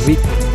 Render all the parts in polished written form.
Rico.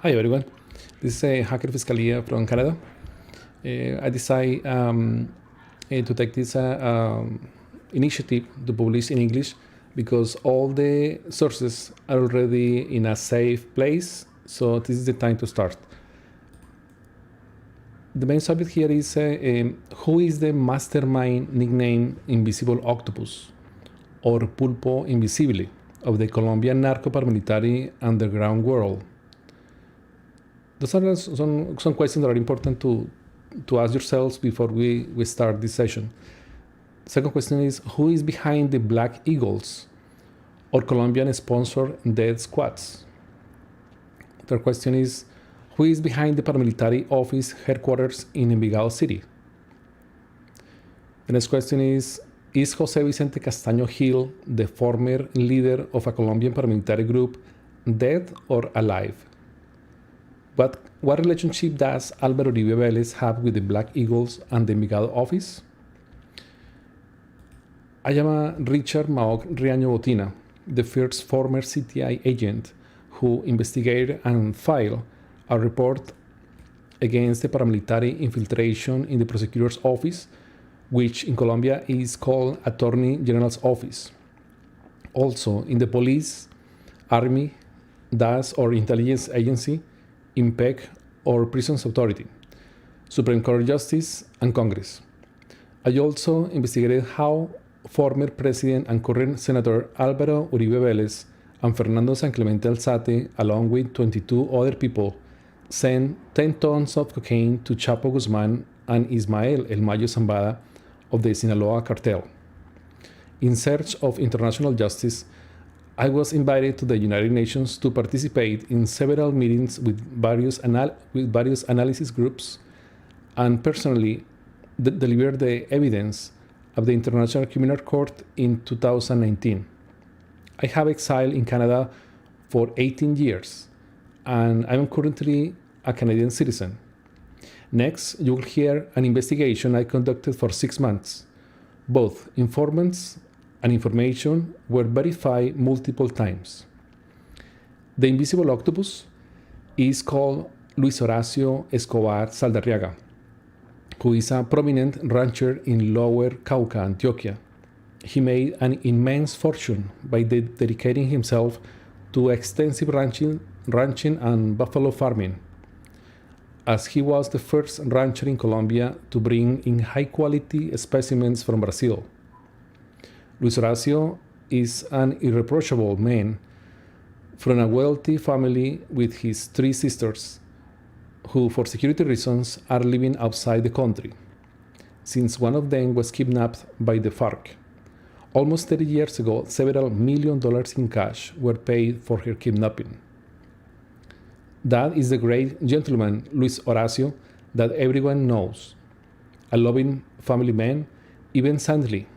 Hi everyone, this is hackerFiscalia from Canada. I decided to take this initiative to publish in English because all the sources are already in a safe place, so this is the time to start. The main subject here is who is the mastermind nicknamed Invisible Octopus or Pulpo Invisibile of the Colombian narco-paramilitary underground world. Those are some questions that are important to ask yourselves before we start this session. Second question is, who is behind the Black Eagles or Colombian-sponsored death squads? Third question is, who is behind the paramilitary office headquarters in Envigado City? The next question is Jose Vicente Castaño Gil, the former leader of a Colombian paramilitary group, dead or alive? What relationship does Alvaro Uribe Velez have with the Black Eagles and the Envigado office? I am Richard Maok Riaño Botina, the first former CTI agent who investigated and filed a report against the paramilitary infiltration in the prosecutor's office, which in Colombia is called Attorney General's Office. Also in the police, army, DAS or intelligence agency, IMPEC or Prisons Authority, Supreme Court Justice, and Congress. I also investigated how former President and current Senator Alvaro Uribe Velez and Fernando San Clemente Alzate, along with 22 other people, sent 10 tons of cocaine to Chapo Guzman and Ismael El Mayo Zambada of the Sinaloa cartel. In search of international justice, I was invited to the United Nations to participate in several meetings with various analysis groups and personally delivered the evidence of the International Criminal Court in 2019. I have exiled in Canada for 18 years and I am currently a Canadian citizen. Next, you will hear an investigation I conducted for 6 months. Both informants and information were verified multiple times. The Invisible Octopus is called Luis Horacio Escobar Saldarriaga, who is a prominent rancher in Lower Cauca, Antioquia. He made an immense fortune by dedicating himself to extensive ranching and buffalo farming, as he was the first rancher in Colombia to bring in high-quality specimens from Brazil. Luis Horacio is an irreproachable man from a wealthy family with his 3 sisters, who for security reasons are living outside the country, since one of them was kidnapped by the FARC. Almost 30 years ago, several $1 million in cash were paid for her kidnapping. That is the great gentleman, Luis Horacio, that everyone knows, a loving family man, even sadly,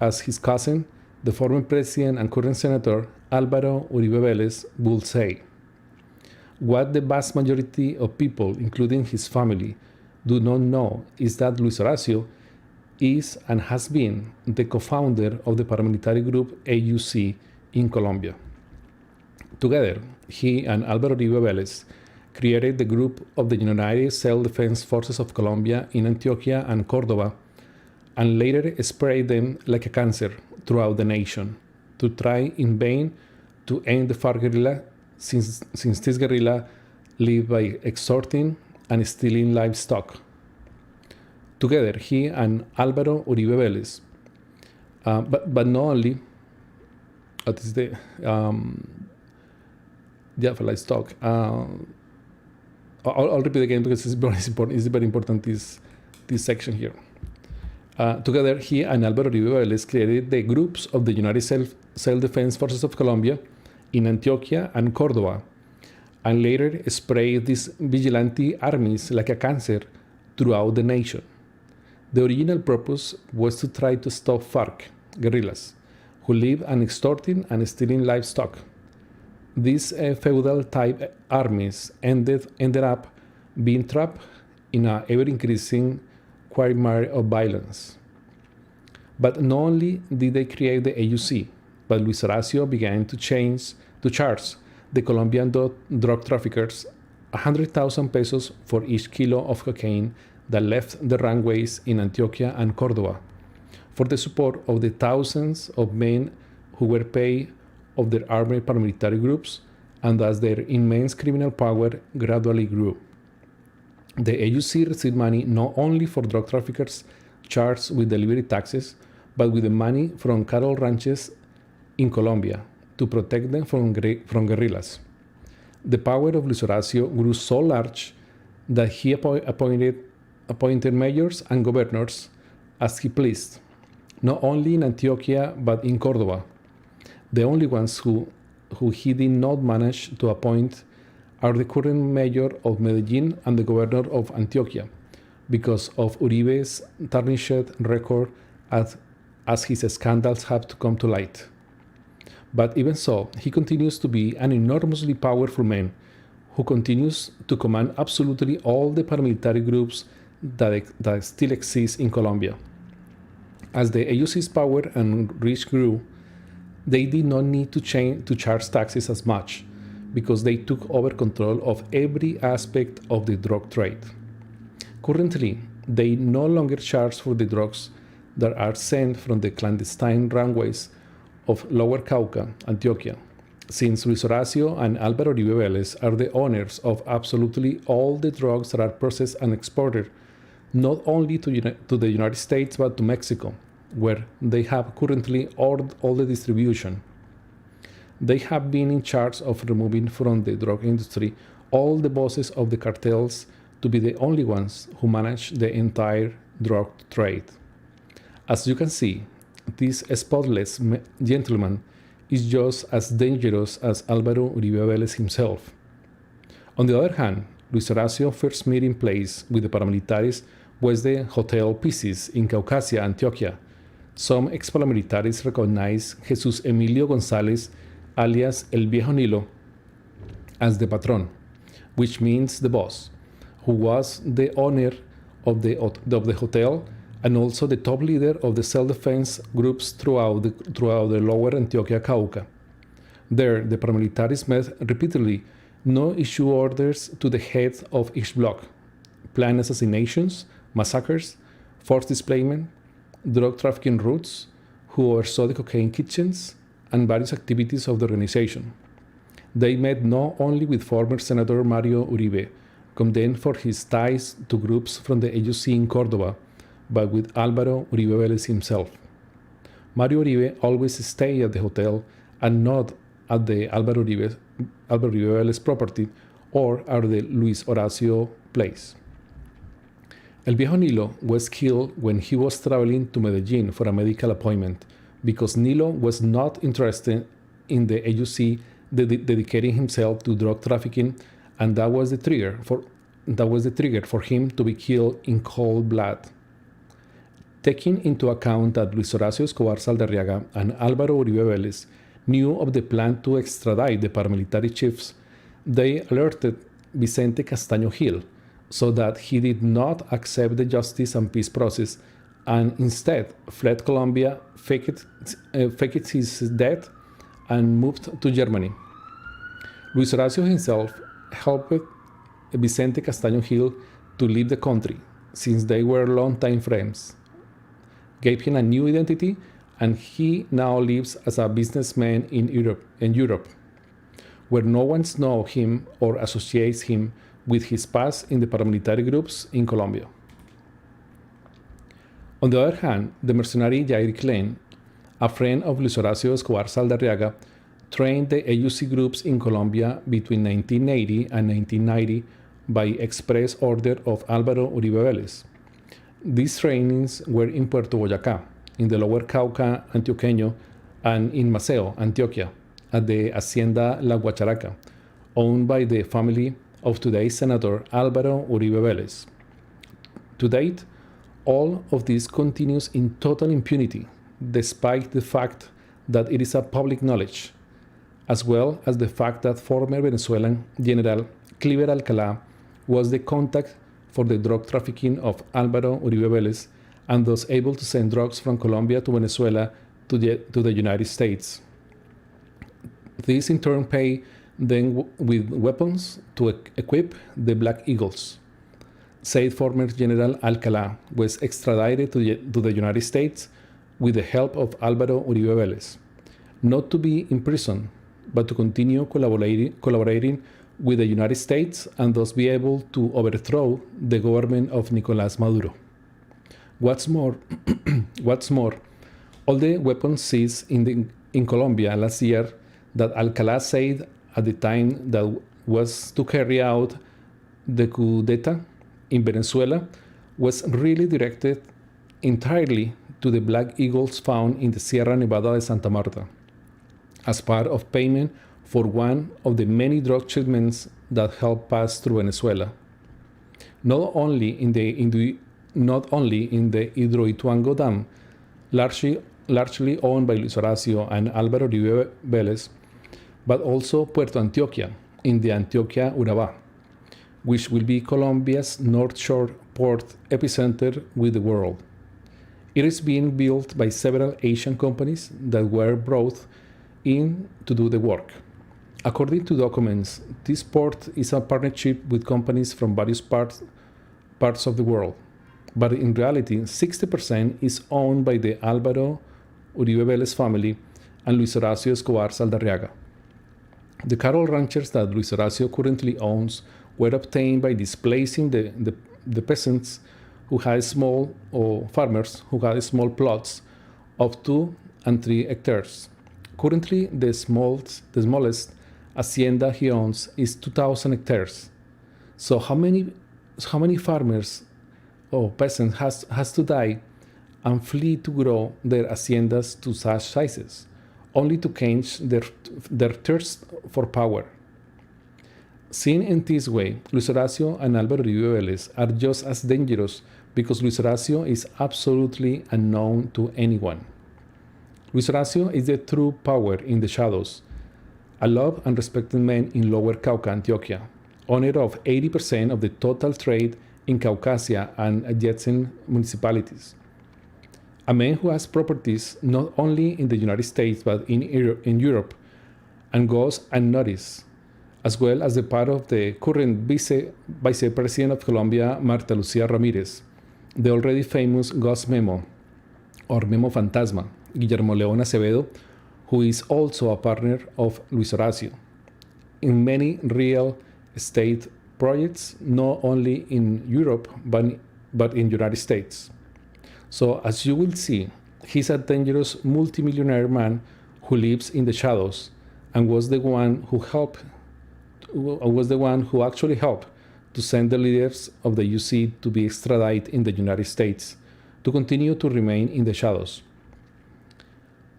as his cousin, the former president and current senator, Alvaro Uribe Velez would say, "What the vast majority of people, including his family, do not know is that Luis Horacio is and has been the co-founder of the paramilitary group AUC in Colombia. Together, he and Alvaro Uribe Velez created the group of the United Self-Defense Forces of Colombia in Antioquia and Cordoba, and later sprayed them like a cancer throughout the nation to try in vain to end the FARC guerrilla, since this guerrilla lived by extorting and stealing livestock. Together, he and Alvaro Uribe Velez, but not only, what is the, for livestock. I'll repeat again because it's very important this section here. Together, he and Alvaro Uribe Velez created the groups of the United Self-Defense Forces of Colombia in Antioquia and Cordoba, and later sprayed these vigilante armies like a cancer throughout the nation. The original purpose was to try to stop FARC guerrillas who live and extorting and stealing livestock. These feudal-type armies ended up being trapped in an ever-increasing quagmire of violence. But not only did they create the AUC, but Luis Horacio began to charge the Colombian drug traffickers 100,000 pesos for each kilo of cocaine that left the runways in Antioquia and Cordoba, for the support of the thousands of men who were paid of their armed paramilitary groups, and as their immense criminal power gradually grew. The AUC received money not only for drug traffickers charged with delivery taxes, but with the money from cattle ranches in Colombia to protect them from guerrillas. The power of Luis Horacio grew so large that he appointed mayors and governors as he pleased, not only in Antioquia but in Cordoba. The only ones who he did not manage to appoint are the current mayor of Medellin and the governor of Antioquia, because of Uribe's tarnished record as his scandals have to come to light. But even so, he continues to be an enormously powerful man who continues to command absolutely all the paramilitary groups that still exist in Colombia. As the AUC's power and reach grew, they did not need to charge taxes as much, because they took over control of every aspect of the drug trade. Currently, they no longer charge for the drugs that are sent from the clandestine runways of Lower Cauca, Antioquia, since Luis Horacio and Alvaro Uribe Velez are the owners of absolutely all the drugs that are processed and exported, not only to the United States but to Mexico, where they have currently all the distribution. They have been in charge of removing from the drug industry all the bosses of the cartels to be the only ones who manage the entire drug trade. As you can see, this spotless gentleman is just as dangerous as Alvaro Uribe Velez himself. On the other hand, Luis Horacio's first meeting place with the paramilitaries was the Hotel Pisces in Caucasia, Antioquia. Some ex-paramilitaries recognized Jesus Emilio González, alias El Viejo Nilo, as the patron, which means the boss, who was the owner of the hotel and also the top leader of the self-defense groups throughout the lower Antioquia Cauca. There, the paramilitaries met repeatedly, no issue orders to the head of each block, planned assassinations, massacres, forced displacement, drug trafficking routes, who oversaw the cocaine kitchens, and various activities of the organization. They met not only with former Senator Mario Uribe, condemned for his ties to groups from the AUC in Cordoba, but with Alvaro Uribe Velez himself. Mario Uribe always stayed at the hotel and not at the Alvaro Uribe Velez property or at the Luis Horacio place. El Viejo Nilo was killed when he was traveling to Medellin for a medical appointment, because Nilo was not interested in the AUC dedicating himself to drug trafficking, and that was the trigger for him to be killed in cold blood. Taking into account that Luis Horacio Escobar Saldarriaga and Alvaro Uribe Velez knew of the plan to extradite the paramilitary chiefs, they alerted Vicente Castaño Gil so that he did not accept the justice and peace process and instead fled Colombia, faked his death, and moved to Germany. Luis Horacio himself helped Vicente Castaño Gil to leave the country, since they were longtime friends, gave him a new identity, and he now lives as a businessman in Europe, where no one knows him or associates him with his past in the paramilitary groups in Colombia. On the other hand, the mercenary Jair Klein, a friend of Luis Horacio Escobar Saldarriaga, trained the AUC groups in Colombia between 1980 and 1990 by express order of Alvaro Uribe Velez. These trainings were in Puerto Boyacá, in the Lower Cauca Antioqueño, and in Maceo, Antioquia, at the Hacienda La Guacharaca, owned by the family of today's Senator Alvaro Uribe Velez. To date, all of this continues in total impunity, despite the fact that it is a public knowledge, as well as the fact that former Venezuelan General Cliver Alcalá was the contact for the drug trafficking of Alvaro Uribe Velez and thus able to send drugs from Colombia to Venezuela to the United States. This in turn paid them with weapons to equip the Black Eagles. Said former General Alcalá was extradited to the United States with the help of Alvaro Uribe Velez, not to be imprisoned, but to continue collaborating with the United States and thus be able to overthrow the government of Nicolás Maduro. What's more, all the weapons seized in Colombia last year that Alcalá said at the time that was to carry out the coup d'etat in Venezuela was really directed entirely to the Black Eagles found in the Sierra Nevada de Santa Marta, as part of payment for one of the many drug shipments that helped pass through Venezuela. Not only in the Hidroituango Dam, largely owned by Luis Horacio and Alvaro Uribe Velez, but also Puerto Antioquia in the Antioquia Urabá, which will be Colombia's North Shore port epicenter with the world. It is being built by several Asian companies that were brought in to do the work. According to documents, this port is a partnership with companies from various parts of the world, but in reality, 60% is owned by the Alvaro Uribe Velez family and Luis Horacio Escobar Saldarriaga. The cattle ranchers that Luis Horacio currently owns were obtained by displacing the peasants who had small, or farmers who had small plots of 2 and 3 hectares. Currently, the smallest hacienda he owns is 2,000 hectares. So how many farmers or peasants has to die and flee to grow their haciendas to such sizes, only to quench their thirst for power? Seen in this way, Luis Horacio and Alvaro Uribe Velez are just as dangerous because Luis Horacio is absolutely unknown to anyone. Luis Horacio is the true power in the shadows, a loved and respected man in Lower Cauca, Antioquia, owner of 80% of the total trade in Caucasia and adjacent municipalities. A man who has properties not only in the United States but in Europe and goes unnoticed, as well as the part of the current Vice President of Colombia, Marta Lucía Ramírez, the already famous Ghost Memo, or Memo Fantasma, Guillermo León Acevedo, who is also a partner of Luis Horacio, in many real estate projects, not only in Europe, but in the United States. So, as you will see, he's a dangerous multimillionaire man who lives in the shadows and was the one who actually helped to send the leaders of the UC to be extradited in the United States to continue to remain in the shadows.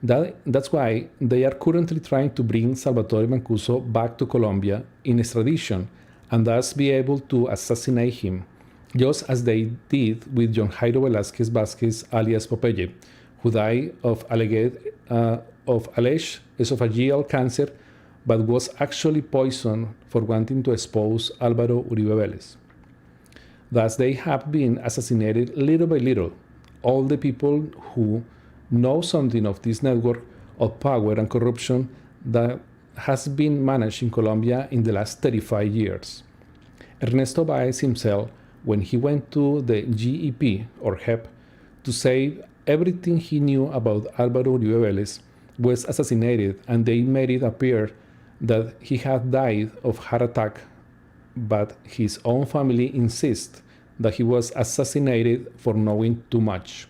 That's why they are currently trying to bring Salvatore Mancuso back to Colombia in extradition and thus be able to assassinate him, just as they did with John Jairo Velázquez Vázquez alias Popeye, who died of of alleged esophageal cancer, but was actually poisoned for wanting to expose Alvaro Uribe Velez. Thus, they have been assassinated little by little. All the people who know something of this network of power and corruption that has been managed in Colombia in the last 35 years. Ernesto Baez himself, when he went to the GEP or HEP to say everything he knew about Alvaro Uribe Velez, was assassinated, and they made it appear that he had died of heart attack, but his own family insists that he was assassinated for knowing too much.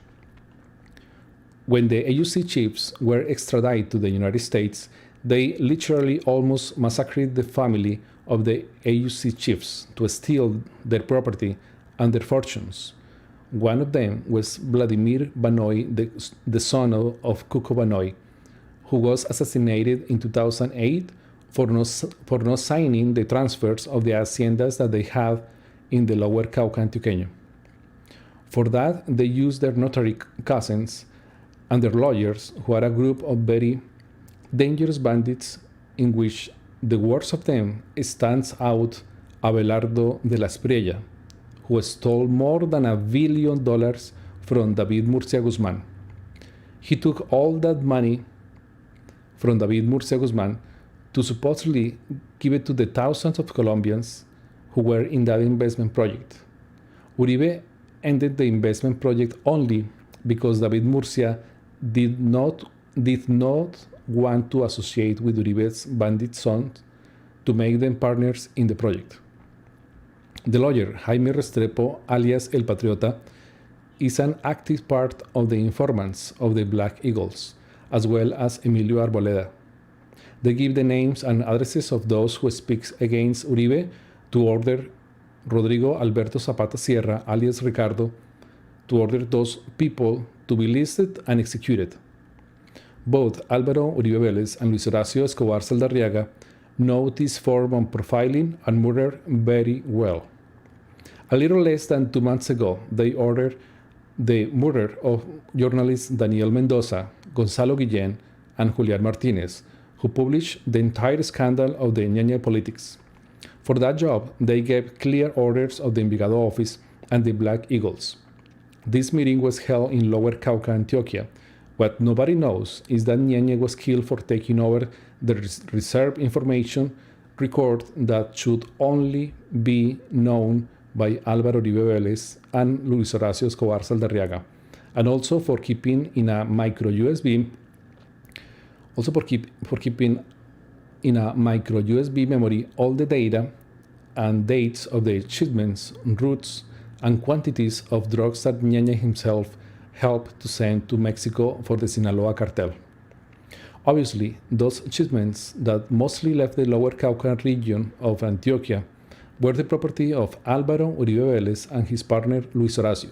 When the AUC chiefs were extradited to the United States, they literally almost massacred the family of the AUC chiefs to steal their property and their fortunes. One of them was Vladimir Banoy, the son of Cuco Banoy, who was assassinated in 2008 for not signing the transfers of the haciendas that they had in the Lower Cauca Antioqueño. For that, they used their notary cousins and their lawyers, who are a group of very dangerous bandits in which the worst of them stands out Abelardo de la Espriella, who stole more than $1 billion from David Murcia Guzman. He took all that money from David Murcia Guzman to supposedly give it to the thousands of Colombians who were in that investment project. Uribe ended the investment project only because David Murcia did not want to associate with Uribe's bandit sons to make them partners in the project. The lawyer Jaime Restrepo, alias El Patriota, is an active part of the informants of the Black Eagles, as well as Emilio Arboleda. They give the names and addresses of those who speak against Uribe to order Rodrigo Alberto Zapata Sierra, alias Ricardo, to order those people to be listed and executed. Both Alvaro Uribe Velez and Luis Horacio Escobar Saldarriaga know this form of profiling and murder very well. A little less than 2 months ago, they ordered the murder of journalists Daniel Mendoza, Gonzalo Guillén, and Julián Martinez, who published the entire scandal of the Ñeñe politics. For that job, they gave clear orders of the Envigado office and the Black Eagles. This meeting was held in Lower Cauca, Antioquia. What nobody knows is that Ñeñe was killed for taking over the reserved information record that should only be known by Álvaro Uribe Vélez and Luis Horacio Escobar Saldarriaga, and also for keeping in a micro USB, memory all the data and dates of the shipments, routes, and quantities of drugs that Ñeñe himself helped to send to Mexico for the Sinaloa cartel. Obviously, those shipments that mostly left the Lower Cauca region of Antioquia were the property of Álvaro Uribe Vélez and his partner Luis Horacio.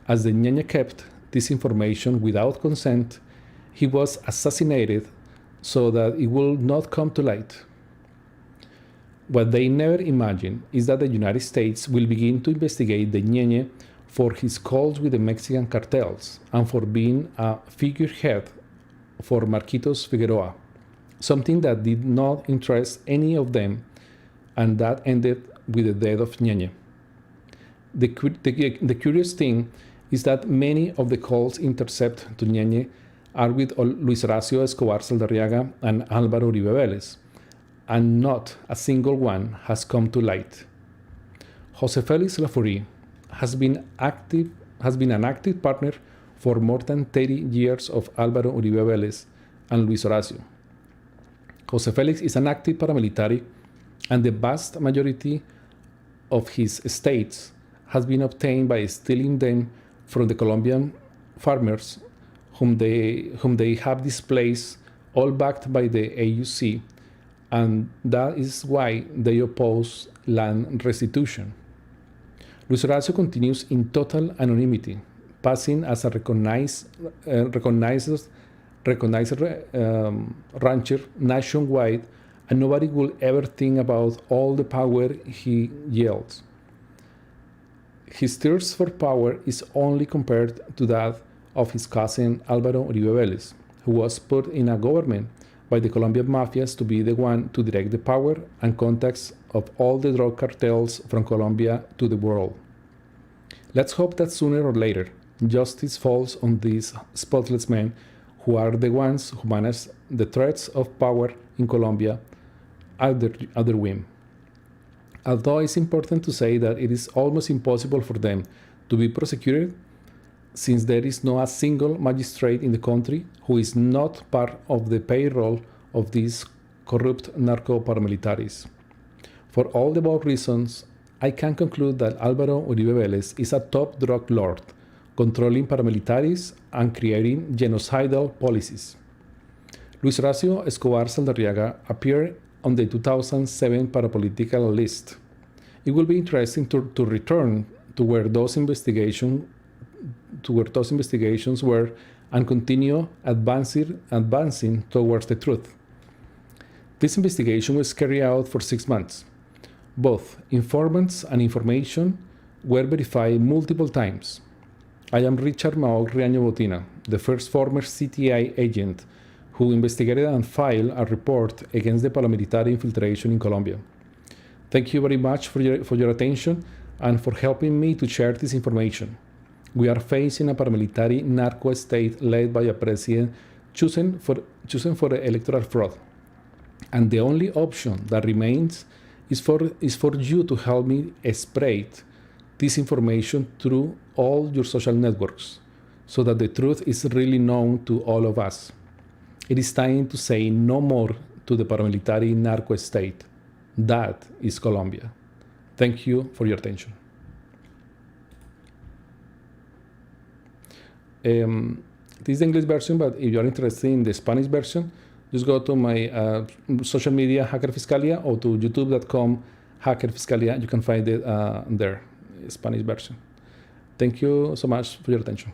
As the Ñeñe kept this information without consent, he was assassinated so that it will not come to light. What they never imagined is that the United States will begin to investigate the Ñeñe for his calls with the Mexican cartels and for being a figurehead for Marquitos Figueroa, something that did not interest any of them, and that ended with the death of Ñeñe. The curious thing is that many of the calls intercepted to Ñeñe are with Luis Horacio Escobar Saldarriaga and Álvaro Uribe Vélez, and not a single one has come to light. José Félix Lafouré has been an active partner for more than 30 years of Álvaro Uribe Vélez and Luis Horacio. José Félix is an active paramilitary, and the vast majority of his estates has been obtained by stealing them from the Colombian farmers whom they have displaced, all backed by the AUC, and that is why they oppose land restitution. Luis Horacio continues in total anonymity, passing as a recognized rancher nationwide, and nobody will ever think about all the power he yields. His thirst for power is only compared to that of his cousin Álvaro Uribe Vélez, who was put in a government by the Colombian mafias to be the one to direct the power and contacts of all the drug cartels from Colombia to the world. Let's hope that sooner or later, justice falls on these spotless men who are the ones who manage the threats of power in Colombia at their whim. Although it's important to say that it is almost impossible for them to be prosecuted, since there is not a single magistrate in the country who is not part of the payroll of these corrupt narco paramilitaries. For all the above reasons, I can conclude that Alvaro Uribe Velez is a top drug lord, controlling paramilitaries and creating genocidal policies. Luis Horacio Escobar Saldarriaga appeared on the 2007 parapolitical list. It will be interesting to return to where those investigations were and continue advancing towards the truth. This investigation was carried out for 6 months. Both informants and information were verified multiple times. I am Richard Maog Riaño Botina, the first former CTI agent who investigated and filed a report against the paramilitary infiltration in Colombia. Thank you very much for your attention and for helping me to share this information. We are facing a paramilitary narco state led by a president chosen for electoral fraud. And the only option that remains is for you to help me spread this information through all your social networks so that the truth is really known to all of us. It is time to say no more to the paramilitary narco state. That is Colombia. Thank you for your attention. This is the English version, but if you are interested in the Spanish version, just go to my social media, hackerFiscalia, or to youtube.com, hackerFiscalia. You can find it there, Spanish version. Thank you so much for your attention.